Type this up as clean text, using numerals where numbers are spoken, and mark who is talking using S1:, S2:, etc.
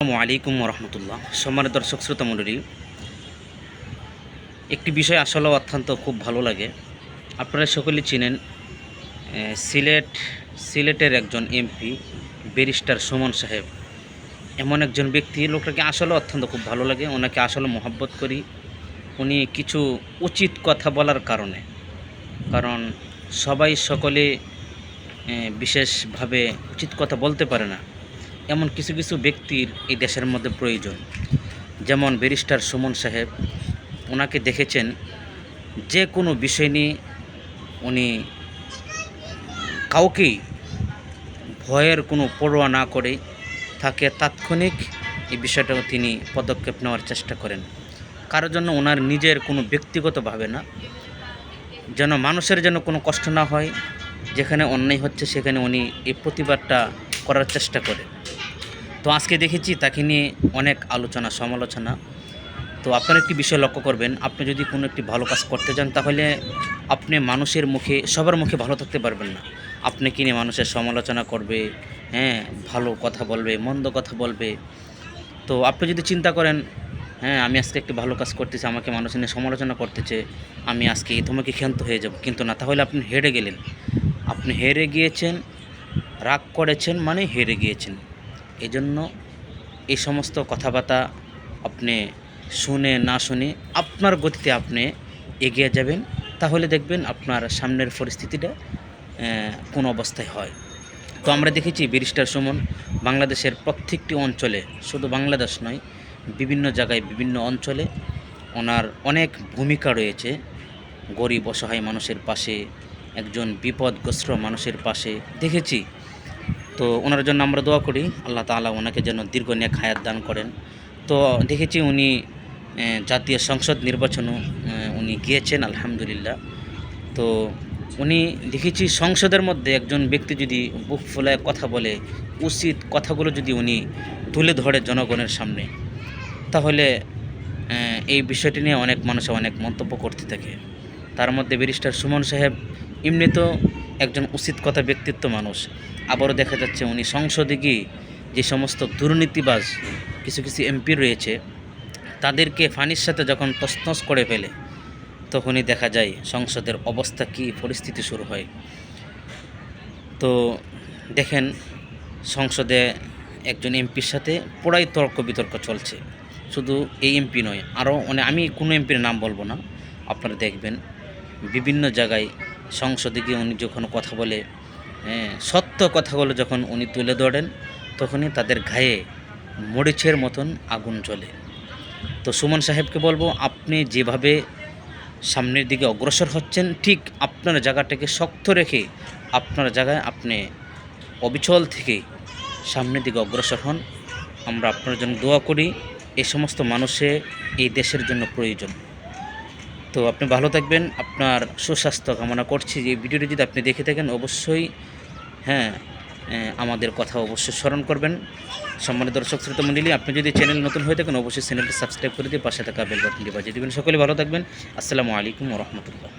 S1: আসসালামু আলাইকুম রহমতুল্লাহ। সম্মানিত দর্শক শ্রোতা মণ্ডলী, একটি বিষয় আসলে অত্যন্ত খুব ভালো লাগে। আপনারা সকলেই চিনেন সিলেটের একজন এমপি ব্যারিস্টার সুমন সাহেব। এমন একজন ব্যক্তি, লোকটাকে আসলে অত্যন্ত খুব ভালো লাগে, ওনাকে আসলে মহব্বত করি। উনি কিছু উচিত কথা বলার কারণ সবাই সকলে বিশেষভাবে উচিত কথা বলতে পারে না। এমন কিছু কিছু ব্যক্তির এই দেশের মধ্যে প্রয়োজন। যেমন ব্যারিস্টার সুমন সাহেব, ওনাকে দেখেছেন যে কোনো বিষয় নিয়ে উনি কাউকেই ভয়ের কোনো পরোয়া না করে তাকে তাৎক্ষণিক এই বিষয়টা তিনি পদক্ষেপ নেওয়ার চেষ্টা করেন। কারোর জন্য ওনার নিজের কোনো ব্যক্তিগতভাবে না, যেন মানুষের যেন কোনো কষ্ট না হয়। যেখানে অন্যায় হচ্ছে সেখানে উনি এই প্রতিবাদটা করার চেষ্টা করে। তো আজকে দেখেছি তাকে নিয়ে অনেক আলোচনা সমালোচনা। তো আপনার একটি বিষয় লক্ষ্য করবেন, আপনি যদি কোনো একটি ভালো কাজ করতে যান তাহলে আপনি মানুষের মুখে, সবার মুখে ভালো থাকতে পারবেন না। আপনি কিনে মানুষের সমালোচনা করবে, ভালো কথা বলবে, মন্দ কথা বলবে। তো আপনি যদি চিন্তা করেন, আমি আজকে একটি ভালো কাজ করতেছি, আমাকে মানুষ নিয়ে সমালোচনা করতেছে, আমি আজকে তোমাকে ক্ষান্ত হয়ে যাব, কিন্তু না, তাহলে আপনি হেরে গেলেন। আপনি হেরে গিয়েছেন, রাগ করেছেন মানে হেরে গিয়েছেন। এজন্য এই সমস্ত কথাবার্তা আপনি শুনে না শুনে আপনার গতিতে আপনি এগিয়ে যাবেন, তাহলে দেখবেন আপনার সামনের পরিস্থিতিটা কোন অবস্থায় হয়। তো আমরা দেখেছি ব্যারিস্টার সুমন বাংলাদেশের প্রত্যেকটি অঞ্চলে, শুধু বাংলাদেশ নয়, বিভিন্ন জায়গায় বিভিন্ন অঞ্চলে ওনার অনেক ভূমিকা রয়েছে। গরিব অসহায় মানুষের পাশে, একজন বিপদগ্রস্ত মানুষের পাশে দেখেছি। তো ওনার জন্য আমরা দোয়া করি, আল্লাহ তাআলা ওনাকে যেন দীর্ঘ নেক হায়াত দান করেন। তো দেখেছি উনি জাতীয় সংসদ নির্বাচনও উনি গিয়েছেন, আলহামদুলিল্লাহ। তো উনি দেখেছি সংসদের মধ্যে একজন ব্যক্তি যদি বুক ফুলায় কথা বলে, উচিত কথাগুলো যদি উনি তুলে ধরে জনগণের সামনে, তাহলে এই বিষয়টি নিয়ে অনেক মানুষ অনেক মন্তব্য করতে থাকে। তার মধ্যে ব্যারিস্টার সুমন সাহেব এমনিতেও একজন উচিত কথা ব্যক্তিত্ব মানুষ। আবারও দেখা যাচ্ছে উনি সংসদে গিয়ে যে সমস্ত দুর্নীতিবাজ কিছু কিছু এমপি রয়েছে তাদেরকে ফানির সাথে যখন তছনছ করে ফেলে, তখনই দেখা যায় সংসদের অবস্থা কী পরিস্থিতি শুরু হয়। তো দেখেন, সংসদে একজন এমপির সাথে পুরাই তর্ক বিতর্ক চলছে। শুধু এই এমপি নয়, আরও আমি কোনো এমপির নাম বলবো না, আপনারা দেখবেন বিভিন্ন জায়গায় সংসদে গিয়ে উনি যখন কথা বলে, সত্য কথাগুলো যখন উনি তুলে ধরেন, তখনই তাদের গায়ে মরিচের মতন আগুন জ্বলে। তো সুমন সাহেবকে বলবো, আপনি যেভাবে সামনের দিকে অগ্রসর হচ্ছেন, ঠিক আপনার জায়গাটাকে শক্ত রেখে আপনার জায়গায় আপনি অবিচল থেকে সামনের দিকে অগ্রসর হন। আমরা আপনার জন্য দোয়া করি। এই সমস্ত মানুষে এই দেশের জন্য প্রয়োজন। তো আপনি ভালো থাকবেন, আপনার সুস্বাস্থ্য কামনা করছি। যে ভিডিওটি যদি আপনি দেখে থাকেন, অবশ্যই আমাদের কথা অবশ্যই স্মরণ করবেন। সম্মানিত দর্শক শ্রোতা মণ্ডলী, আপনি যদি চ্যানেল নতুন হয়ে থাকেন, অবশ্যই চ্যানেলটি সাবস্ক্রাইব করে দিয়ে পাশে থাকা বেল বাটনটি বাজিয়ে দেবেন। সকলে ভালো থাকবেন। আসসালামু আলাইকুম ওয়া রাহমাতুল্লাহ।